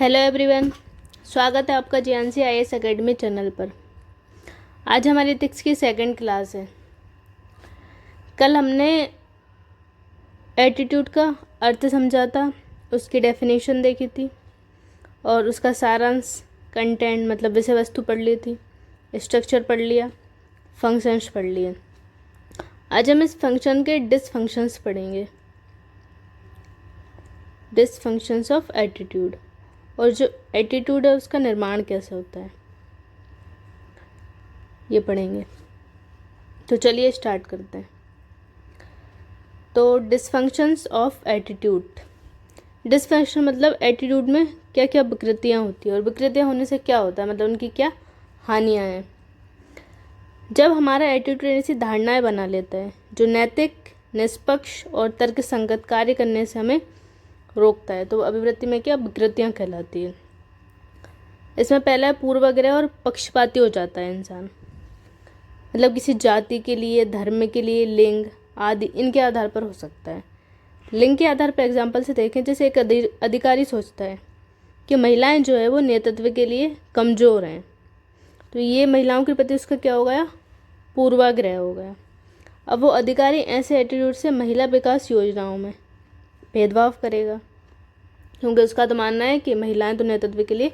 Hello everyone, स्वागत है आपका जीएनसी आईएएस एकेडमी चैनल पर। आज हमारी एथिक्स की सेकंड क्लास है। कल हमने एटीट्यूड का अर्थ समझा था, उसकी डेफिनेशन देखी थी और उसका सारांश कंटेंट मतलब विषय वस्तु पढ़ ली थी, स्ट्रक्चर पढ़ लिया, फंक्शंस पढ़ लिए। आज हम इस फंक्शन के डिसफंक्शंस पढ़ेंगे, डिसफंक्शंस ऑफ एटीट्यूड, और जो एटीट्यूड है उसका निर्माण कैसे होता है ये पढ़ेंगे। तो चलिए स्टार्ट करते हैं। तो डिसफंक्शंस ऑफ एटीट्यूड, डिसफंक्शन मतलब एटीट्यूड में क्या क्या विकृतियाँ होती हैं और विकृतियाँ होने से क्या होता है, मतलब उनकी क्या हानियाँ हैं। जब हमारा एटीट्यूड ऐसी धारणाएं बना लेता है जो नैतिक, निष्पक्ष और तर्कसंगत कार्य करने से हमें रोकता है, तो अभिवृत्ति में क्या विकृतियाँ कहलाती है। इसमें पहला है पूर्वाग्रह और पक्षपाती हो जाता है इंसान, मतलब किसी जाति के लिए, धर्म के लिए, लिंग आदि इनके आधार पर हो सकता है। लिंग के आधार पर एग्जाम्पल से देखें, जैसे एक अधिकारी सोचता है कि महिलाएं जो है वो नेतृत्व के लिए कमज़ोर हैं, तो ये महिलाओं के प्रति उसका क्या हो गया, पूर्वाग्रह हो गया। अब वो अधिकारी ऐसे एटीट्यूड से महिला विकास योजनाओं में भेदभाव करेगा, क्योंकि उसका तो मानना है कि महिलाएं तो नेतृत्व के लिए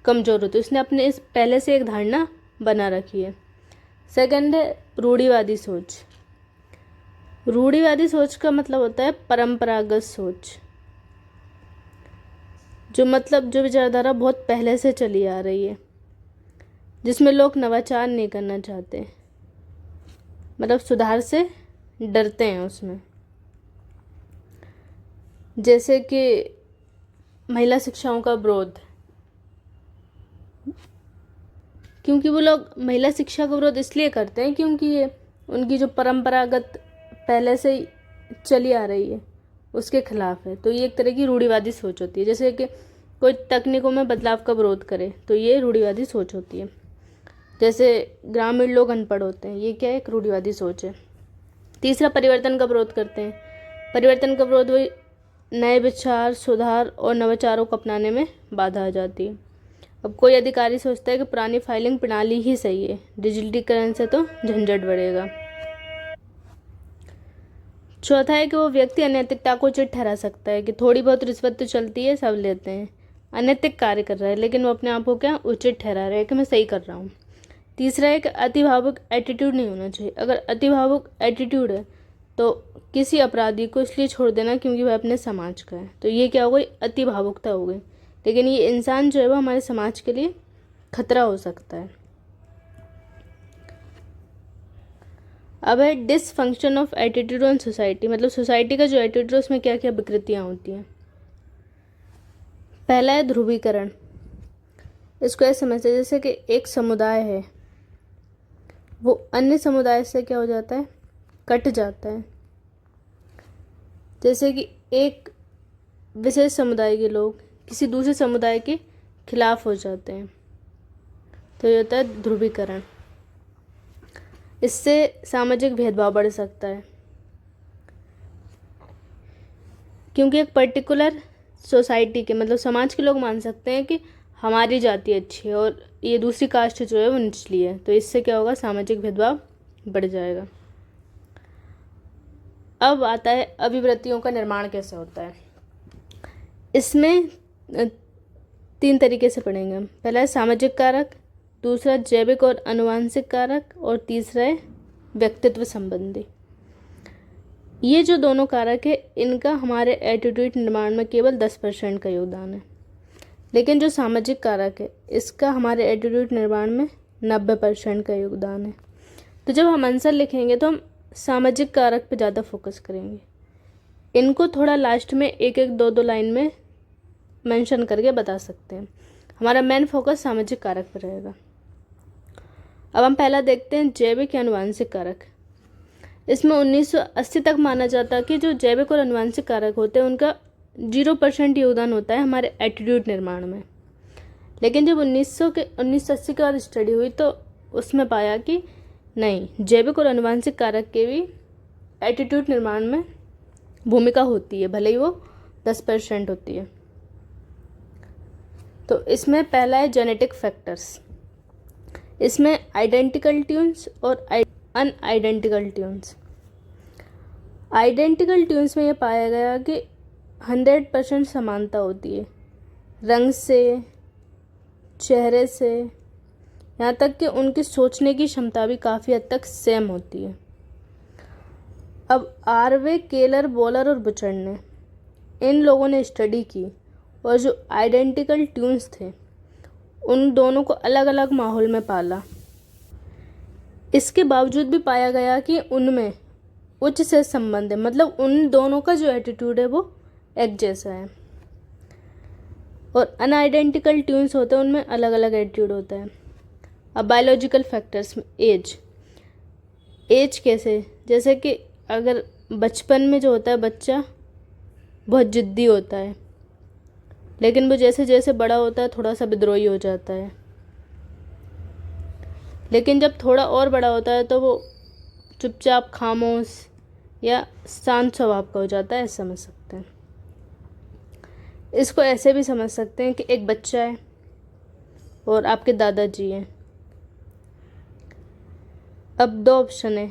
कमज़ोर होती है। उसने अपने इस पहले से एक धारणा बना रखी है। सेकंड है रूढ़िवादी सोच। रूढ़िवादी सोच का मतलब होता है परंपरागत सोच, जो मतलब जो विचारधारा बहुत पहले से चली आ रही है, जिसमें लोग नवाचार नहीं करना चाहते, मतलब सुधार से डरते हैं उसमें। जैसे कि महिला शिक्षाओं का विरोध, क्योंकि वो लोग महिला शिक्षा का विरोध इसलिए करते हैं क्योंकि ये उनकी जो परंपरागत पहले से ही चली आ रही है उसके खिलाफ है। तो ये एक तरह की रूढ़िवादी सोच होती है। जैसे कि कोई तकनीकों में बदलाव का विरोध करे तो ये रूढ़िवादी सोच होती है। जैसे ग्रामीण लोग अनपढ़ होते हैं, ये क्या है, एक रूढ़िवादी सोच है। तीसरा परिवर्तन का विरोध करते हैं। परिवर्तन का विरोध वही नए विचार, सुधार और नवाचारों को अपनाने में बाधा आ जाती है। अब कोई अधिकारी सोचता है कि पुरानी फाइलिंग प्रणाली ही सही है, डिजिटलीकरण से तो झंझट बढ़ेगा। चौथा है कि वो व्यक्ति अनैतिकता को उचित ठहरा सकता है कि थोड़ी बहुत रिश्वत तो चलती है, सब लेते हैं, अनैतिक कार्य कर रहा है, लेकिन वो अपने आप को क्या उचित ठहरा रहा है कि मैं सही कर रहा हूँ। तीसरा है कि अतिभावुक एटीट्यूड नहीं होना चाहिए। अगर अतिभावुक एटीट्यूड है तो किसी अपराधी को इसलिए छोड़ देना क्योंकि वह अपने समाज का है, तो ये क्या हो गई, अति भावुकता हो गई। लेकिन ये इंसान जो है वो हमारे समाज के लिए खतरा हो सकता है। अब है dysfunction of attitude on society, मतलब सोसाइटी का जो एटीट्यूड है उसमें क्या क्या विकृतियाँ होती हैं। पहला है ध्रुवीकरण। इसको ऐसे समझते हैं जैसे कि एक समुदाय है, वो अन्य समुदाय से क्या हो जाता है, कट जाता है। जैसे कि एक विशेष समुदाय के लोग किसी दूसरे समुदाय के खिलाफ हो जाते हैं, तो ये होता है ध्रुवीकरण। इससे सामाजिक भेदभाव बढ़ सकता है, क्योंकि एक पर्टिकुलर सोसाइटी के मतलब समाज के लोग मान सकते हैं कि हमारी जाति अच्छी है और ये दूसरी कास्ट जो है वो निचली है, तो इससे क्या होगा, सामाजिक भेदभाव बढ़ जाएगा। अब आता है अभिवृत्तियों का निर्माण कैसे होता है। इसमें 3 तरीके से पढ़ेंगे हम। पहला है सामाजिक कारक, दूसरा जैविक और आनुवंशिक कारक, और तीसरा है व्यक्तित्व संबंधी। ये जो दोनों कारक है इनका हमारे एटीट्यूड निर्माण में केवल 10% का योगदान है, लेकिन जो सामाजिक कारक है इसका हमारे एटीट्यूड निर्माण में 90% का योगदान है। तो जब हम आंसर लिखेंगे तो हम सामाजिक कारक पे ज़्यादा फोकस करेंगे। इनको थोड़ा लास्ट में एक एक दो लाइन में मेंशन करके बता सकते हैं। हमारा मेन फोकस सामाजिक कारक पर रहेगा। अब हम पहला देखते हैं जैविक या आनुवंशिक कारक। इसमें 1980 तक माना जाता है कि जो जैविक और आनुवंशिक कारक होते हैं उनका 0% योगदान होता है हमारे एटीट्यूड निर्माण में। लेकिन जब 1980 के बाद स्टडी हुई तो उसमें पाया कि नहीं, जैविक और आनुवंशिक कारक के भी एटीट्यूड निर्माण में भूमिका होती है, भले ही वो 10% होती है। तो इसमें पहला है जेनेटिक फैक्टर्स। इसमें आइडेंटिकल ट्यून्स और अनआइडेंटिकल ट्यून्स। आइडेंटिकल ट्यून्स में ये पाया गया कि 100% समानता होती है, रंग से, चेहरे से, यहाँ तक कि उनकी सोचने की क्षमता भी काफ़ी हद तक सेम होती है। अब आरवे, केलर, बॉलर और बुचर ने इन लोगों ने स्टडी की और जो आइडेंटिकल ट्यून्स थे उन दोनों को अलग अलग माहौल में पाला। इसके बावजूद भी पाया गया कि उनमें उच्च से संबंध है, मतलब उन दोनों का जो एटीट्यूड है वो एक जैसा है। और अनआइडेंटिकल ट्यून्स होते हैं उनमें अलग अलग एटीट्यूड होता है। अब बायोलॉजिकल फैक्टर्स में एज कैसे, जैसे कि अगर बचपन में जो होता है बच्चा बहुत ज़िद्दी होता है, लेकिन वो जैसे जैसे बड़ा होता है थोड़ा सा विद्रोही हो जाता है, लेकिन जब थोड़ा और बड़ा होता है तो वो चुपचाप, खामोश या शांत स्वभाव का हो जाता है, ऐसा समझ सकते हैं। इसको ऐसे भी समझ सकते हैं कि एक बच्चा है और आपके दादाजी हैं। अब 2 ऑप्शन है,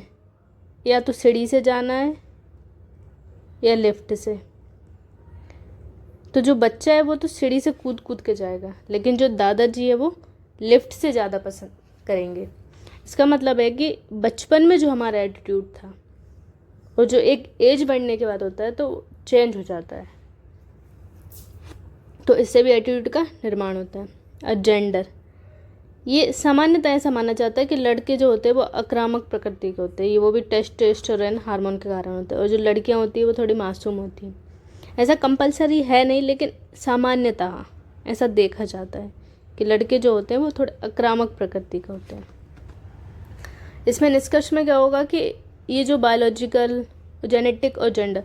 या तो सीढ़ी से जाना है या लिफ्ट से। तो जो बच्चा है वो तो सीढ़ी से कूद कूद के जाएगा, लेकिन जो दादाजी है वो लिफ्ट से ज़्यादा पसंद करेंगे। इसका मतलब है कि बचपन में जो हमारा एटीट्यूड था और जो एक एज बढ़ने के बाद होता है तो चेंज हो जाता है, तो इससे भी एटीट्यूड का निर्माण होता है। और जेंडर, ये सामान्यतः ऐसा माना जाता है कि लड़के जो होते हैं वो आक्रामक प्रकृति के होते हैं, ये वो भी टेस्टोस्टेरोन हार्मोन के कारण होते हैं, और जो लड़कियां होती हैं वो थोड़ी मासूम होती हैं। ऐसा कंपलसरी है नहीं, लेकिन सामान्यतः ऐसा देखा जाता है कि लड़के जो होते हैं वो थोड़े आक्रामक प्रकृति के होते हैं। इसमें निष्कर्ष में क्या होगा कि ये जो बायोलॉजिकल, जेनेटिक और जेंडर,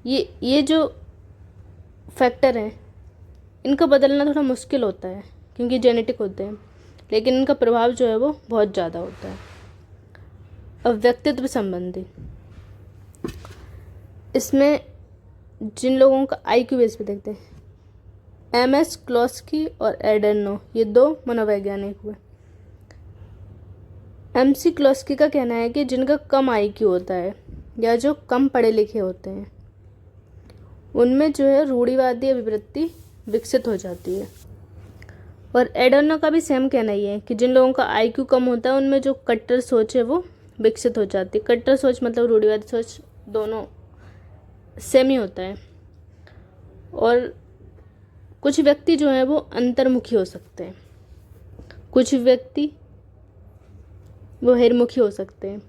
ये जो फैक्टर हैं इनका बदलना थोड़ा मुश्किल होता है क्योंकि जेनेटिक होते हैं, लेकिन इनका प्रभाव जो है वो बहुत ज़्यादा होता है। अब व्यक्तित्व संबंधी, इसमें जिन लोगों का IQ बेस पे देखते हैं, MS क्लोस्की और एडर्नो, ये 2 मनोवैज्ञानिक हुए। MC क्लोस्की का कहना है कि जिनका कम IQ होता है या जो कम पढ़े लिखे होते हैं उनमें जो है रूढ़िवादी अभिवृत्ति विकसित हो जाती है। और एडर्नो का भी सेम कहना ही है कि जिन लोगों का IQ कम होता है उनमें जो कट्टर सोच है वो विकसित हो जाती है। कट्टर सोच मतलब रूढ़िवादी सोच, दोनों सेम ही होता है। और कुछ व्यक्ति जो हैं वो अंतर्मुखी हो सकते हैं, कुछ व्यक्ति वो बहिर्मुखी हो सकते हैं,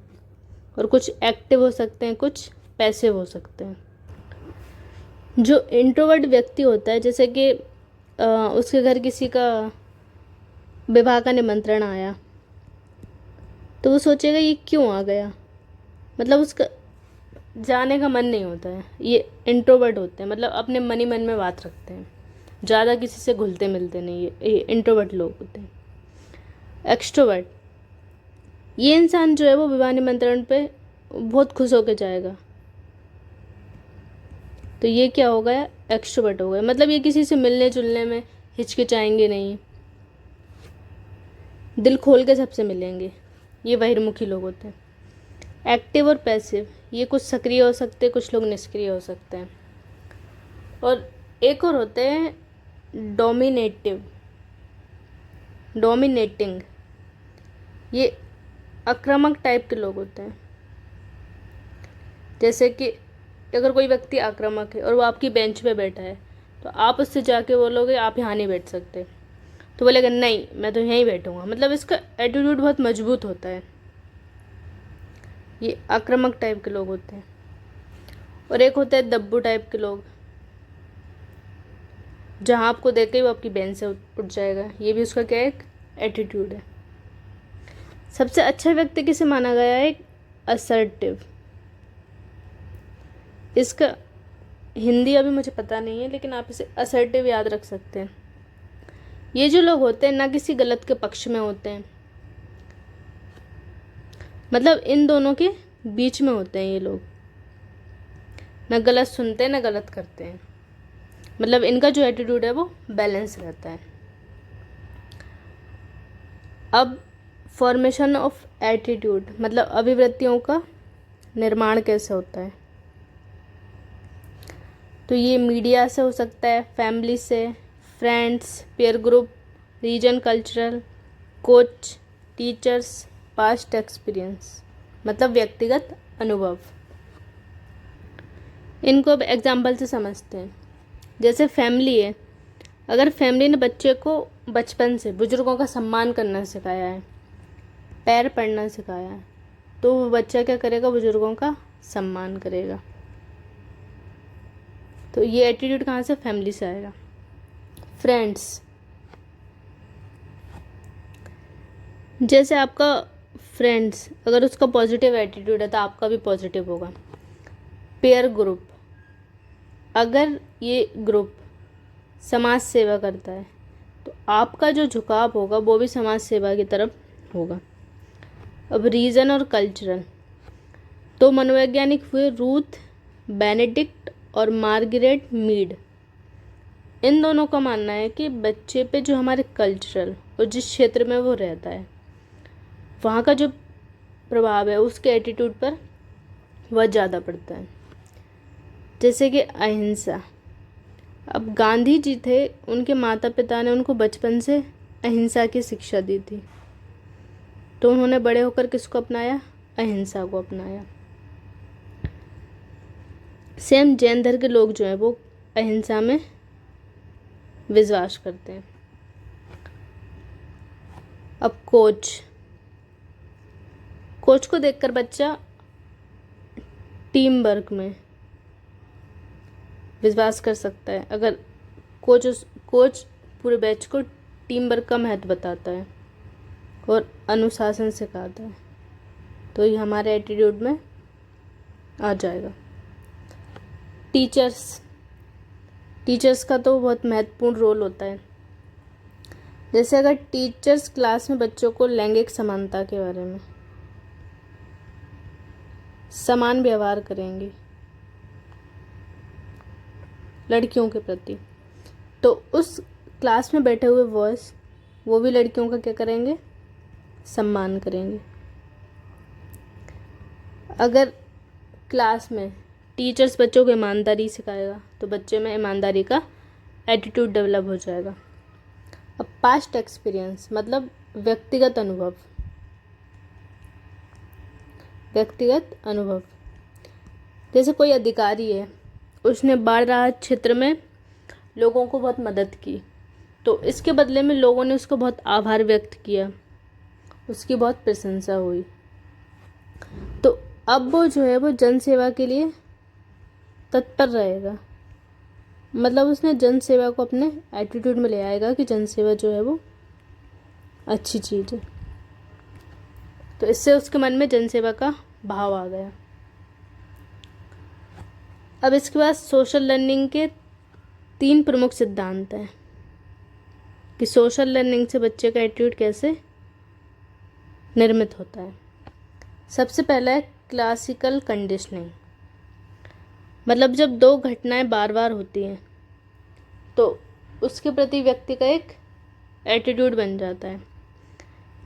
और कुछ एक्टिव हो सकते हैं, कुछ पैसिव हो सकते हैं। जो इंट्रोवर्ट व्यक्ति होता है, जैसे कि उसके घर किसी का विवाह का निमंत्रण आया तो वो सोचेगा ये क्यों आ गया, मतलब उसका जाने का मन नहीं होता है। ये इंट्रोवर्ट होते हैं, मतलब अपने मन ही मन में बात रखते हैं, ज़्यादा किसी से घुलते मिलते नहीं, ये इंट्रोवर्ट लोग होते हैं। एक्सट्रोवर्ट, ये इंसान जो है वो विवाह निमंत्रण पे बहुत खुश होकर जाएगा, तो ये क्या हो गया, एक्सट्रोवर्ट हो गया, मतलब ये किसी से मिलने जुलने में हिचकिचाएंगे नहीं, दिल खोल के सबसे मिलेंगे, ये बहिर्मुखी लोग होते हैं। एक्टिव और पैसिव, ये कुछ सक्रिय हो सकते हैं, कुछ लोग निष्क्रिय हो सकते हैं। और एक और होते हैं डोमिनेटिंग, ये आक्रामक टाइप के लोग होते हैं। जैसे कि अगर कोई व्यक्ति आक्रामक है और वो आपकी बेंच पे बैठा है तो आप उससे जाके बोलोगे आप यहाँ नहीं बैठ सकते, तो बोलेगा नहीं मैं तो यहीं बैठूंगा, मतलब इसका एटीट्यूड बहुत मजबूत होता है। ये आक्रामक टाइप के लोग होते हैं। और एक होता है दब्बू टाइप के लोग, जहाँ आपको देख के ही वो आपकी बेंच से उठ जाएगा, ये भी उसका क्या है, एक एटीट्यूड है। सबसे अच्छा व्यक्ति किसे माना गया है, असर्टिव। इसका हिंदी अभी मुझे पता नहीं है, लेकिन आप इसे असर्टिव याद रख सकते हैं। ये जो लोग होते हैं ना किसी गलत के पक्ष में होते हैं, मतलब इन दोनों के बीच में होते हैं ये लोग, ना गलत सुनते हैं ना गलत करते हैं, मतलब इनका जो एटीट्यूड है वो बैलेंस रहता है। अब फॉर्मेशन ऑफ एटीट्यूड मतलब अभिवृत्तियों का निर्माण कैसे होता है, तो ये मीडिया से हो सकता है, फैमिली से, friends, peer group, region, cultural, coach, teachers, past experience मतलब व्यक्तिगत अनुभव। इनको अब एग्जाम्पल से समझते हैं। जैसे फैमिली है, अगर फैमिली ने बच्चे को बचपन से बुजुर्गों का सम्मान करना सिखाया है, पैर पड़ना सिखाया है, तो वो बच्चा क्या करेगा, बुजुर्गों का सम्मान करेगा। तो ये एटीट्यूड कहाँ से, फैमिली से आएगा। फ्रेंड्स, जैसे आपका फ्रेंड्स अगर उसका पॉजिटिव एटीट्यूड है तो आपका भी पॉजिटिव होगा। पेयर ग्रुप, अगर ये ग्रुप समाज सेवा करता है तो आपका जो झुकाव होगा वो भी समाज सेवा की तरफ होगा। अब रीजन और कल्चरल, तो मनोवैज्ञानिक हुए रूथ बेनेडिक्ट और मार्गरेट मीड। इन दोनों का मानना है कि बच्चे पे जो हमारे कल्चरल और जिस क्षेत्र में वो रहता है वहाँ का जो प्रभाव है उसके एटीट्यूड पर वह ज़्यादा पड़ता है। जैसे कि अहिंसा, अब गांधी जी थे, उनके माता पिता ने उनको बचपन से अहिंसा की शिक्षा दी थी, तो उन्होंने बड़े होकर किसको अपनाया, अहिंसा को अपनाया। सेम जैन धर्म के लोग जो हैं वो अहिंसा में विश्वास करते हैं। अब कोच को देखकर बच्चा टीम वर्क में विश्वास कर सकता है। अगर कोच पूरे बैच को टीम वर्क का महत्व बताता है और अनुशासन सिखाता है तो ये हमारे एटीट्यूड में आ जाएगा। टीचर्स का तो बहुत महत्वपूर्ण रोल होता है। जैसे अगर टीचर्स क्लास में बच्चों को लैंगिक समानता के बारे में समान व्यवहार करेंगे लड़कियों के प्रति, तो उस क्लास में बैठे हुए बॉयज वो भी लड़कियों का क्या करेंगे, सम्मान करेंगे। अगर क्लास में टीचर्स बच्चों को ईमानदारी सिखाएगा तो बच्चे में ईमानदारी का एटीट्यूड डेवलप हो जाएगा। अब पास्ट एक्सपीरियंस मतलब व्यक्तिगत अनुभव, जैसे कोई अधिकारी है, उसने बाढ़ राहत क्षेत्र में लोगों को बहुत मदद की, तो इसके बदले में लोगों ने उसका बहुत आभार व्यक्त किया, उसकी बहुत प्रशंसा हुई, तो अब वो जो है वो जन सेवा के लिए तत्पर रहेगा। मतलब उसने जन सेवा को अपने एटीट्यूड में ले आएगा कि जन सेवा जो है वो अच्छी चीज़ है, तो इससे उसके मन में जन सेवा का भाव आ गया। अब इसके बाद सोशल लर्निंग के 3 प्रमुख सिद्धांत हैं कि सोशल लर्निंग से बच्चे का एटीट्यूड कैसे निर्मित होता है। सबसे पहला है क्लासिकल कंडीशनिंग, मतलब जब 2 घटनाएं बार बार होती हैं तो उसके प्रति व्यक्ति का एक एटीट्यूड बन जाता है।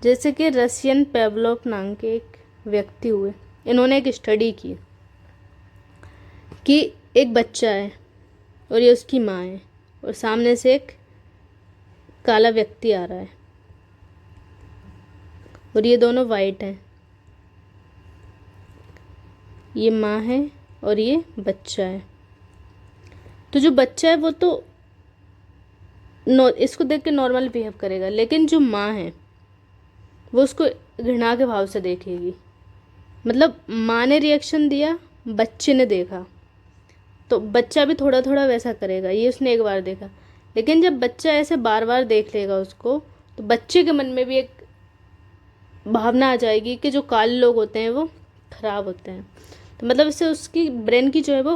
जैसे कि रशियन पेवलोव नाम के एक व्यक्ति हुए, इन्होंने एक स्टडी की कि एक बच्चा है और ये उसकी माँ है और सामने से एक काला व्यक्ति आ रहा है और ये दोनों वाइट हैं, ये माँ है और ये बच्चा है। तो जो बच्चा है वो तो इसको देख के नॉर्मल बिहेव करेगा, लेकिन जो माँ है वो उसको घृणा के भाव से देखेगी। मतलब माँ ने रिएक्शन दिया, बच्चे ने देखा, तो बच्चा भी थोड़ा थोड़ा वैसा करेगा। ये उसने एक बार देखा, लेकिन जब बच्चा ऐसे बार बार देख लेगा उसको, तो बच्चे के मन में भी एक भावना आ जाएगी कि जो काले लोग होते हैं वो खराब होते हैं। तो मतलब इससे उसकी ब्रेन की जो है वो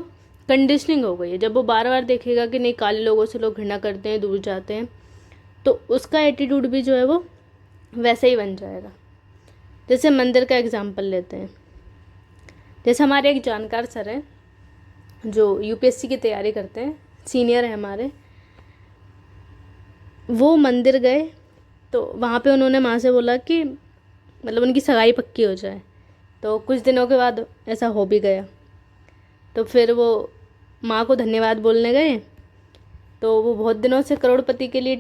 कंडीशनिंग हो गई है। जब वो बार बार देखेगा कि नहीं काले लोगों से लोग घृणा करते हैं, दूर जाते हैं, तो उसका एटीट्यूड भी जो है वो वैसे ही बन जाएगा। जैसे मंदिर का एग्जाम्पल लेते हैं। जैसे हमारे एक जानकार सर हैं जो यूपीएससी की तैयारी करते हैं, सीनियर है हमारे, वो मंदिर गए तो वहाँ पे उन्होंने माँ से बोला कि मतलब उनकी सगाई पक्की हो जाए। तो कुछ दिनों के बाद ऐसा हो भी गया। तो फिर वो माँ को धन्यवाद बोलने गए। तो वो बहुत दिनों से करोड़पति के लिए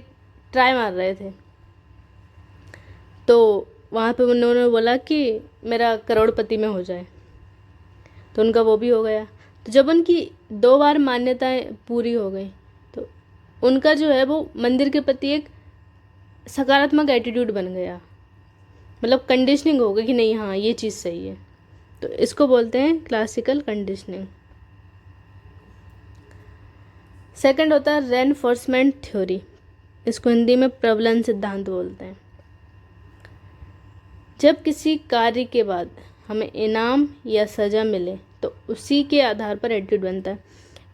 ट्राई मार रहे थे। तो वहाँ पे उन्होंने बोला कि मेरा करोड़पति में हो जाए। तो उनका वो भी हो गया। तो जब उनकी 2 बार मान्यताएं पूरी हो गई तो उनका जो है वो मंदिर के प्रति एक सकारात्मक एटीट्यूड बन गया। मतलब कंडीशनिंग हो गई कि नहीं, हाँ ये चीज़ सही है। तो इसको बोलते हैं क्लासिकल कंडीशनिंग। सेकंड होता है रेनफोर्समेंट थ्योरी। इसको हिंदी में प्रबलन सिद्धांत बोलते हैं। जब किसी कार्य के बाद हमें इनाम या सज़ा मिले तो उसी के आधार पर एटीट्यूड बनता है।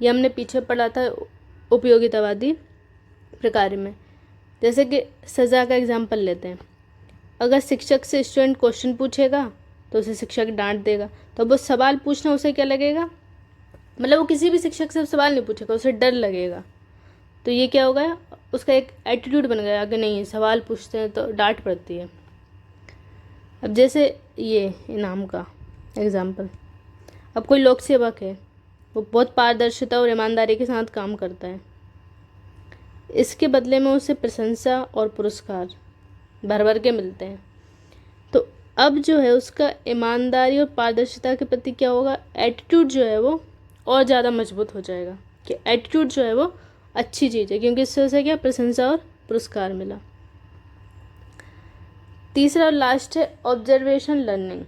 ये हमने पीछे पढ़ा था उपयोगितावादी प्रकार में। जैसे कि सज़ा का एग्जाम्पल लेते हैं। अगर शिक्षक से स्टूडेंट क्वेश्चन पूछेगा तो उसे शिक्षक डांट देगा। तो वो सवाल पूछना उसे क्या लगेगा, मतलब वो किसी भी शिक्षक से सवाल नहीं पूछेगा, उसे डर लगेगा। तो ये क्या हो गया, उसका एक एटीट्यूड बन गया कि नहीं सवाल पूछते हैं तो डांट पड़ती है। अब जैसे ये इनाम का एग्जाम्पल, अब कोई लोक सेवक है, वो बहुत पारदर्शिता और ईमानदारी के साथ काम करता है। इसके बदले में उसे प्रशंसा और पुरस्कार भर भर के मिलते हैं। तो अब जो है उसका ईमानदारी और पारदर्शिता के प्रति क्या होगा, एटीट्यूड जो है वो और ज़्यादा मजबूत हो जाएगा कि एटीट्यूड जो है वो अच्छी चीज़ है, क्योंकि इससे उसे क्या प्रशंसा और पुरस्कार मिला। तीसरा और लास्ट है observation learning,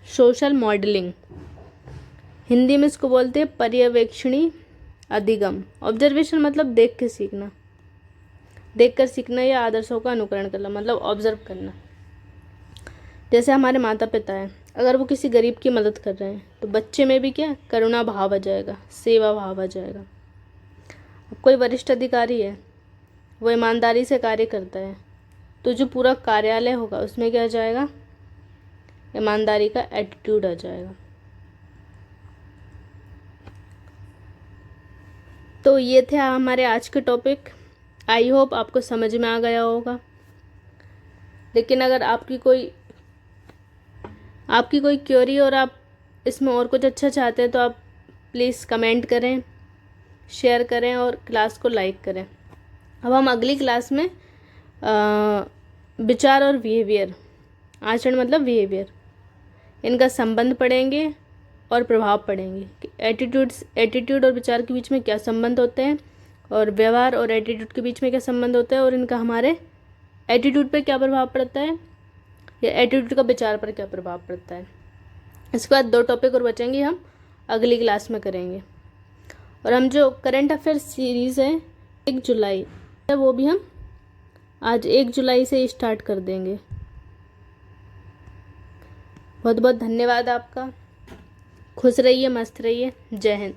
social modelling. Hindi में इसको बोलते हैं पर्यवेक्षणी अधिगम। ऑब्जर्वेशन मतलब देख के सीखना, देख कर सीखना या आदर्शों का अनुकरण करना, मतलब ऑब्जर्व करना। जैसे हमारे माता पिता हैं, अगर वो किसी गरीब की मदद कर रहे हैं तो बच्चे में भी क्या करुणा भाव आ जाएगा, सेवा भाव आ जाएगा। अब कोई वरिष्ठ अधिकारी है, वो ईमानदारी से कार्य करता है, तो जो पूरा कार्यालय होगा उसमें क्या आ जाएगा, ईमानदारी का एटीट्यूड आ जाएगा। तो ये थे हमारे आज के टॉपिक। आई होप आपको समझ में आ गया होगा। लेकिन अगर आपकी कोई क्वेरी और आप इसमें और कुछ अच्छा चाहते हैं तो आप प्लीज़ कमेंट करें, शेयर करें और क्लास को लाइक करें। अब हम अगली क्लास में विचार और बिहेवियर, आचरण मतलब बिहेवियर, इनका संबंध पढ़ेंगे और प्रभाव पढ़ेंगे कि एटीट्यूड और विचार के बीच में क्या संबंध होते हैं, और व्यवहार और एटीट्यूड के बीच में क्या संबंध होता है, और इनका हमारे एटीट्यूड पे क्या प्रभाव पड़ता है या एटीट्यूड का विचार पर क्या प्रभाव पड़ता है। इसके बाद 2 टॉपिक और बचेंगे, हम अगली क्लास में करेंगे। और हम जो करंट अफेयर सीरीज़ है 1 जुलाई, वो भी हम आज 1 जुलाई से स्टार्ट कर देंगे। बहुत बहुत धन्यवाद आपका। खुश रहिए, मस्त रहिए। जय हिंद।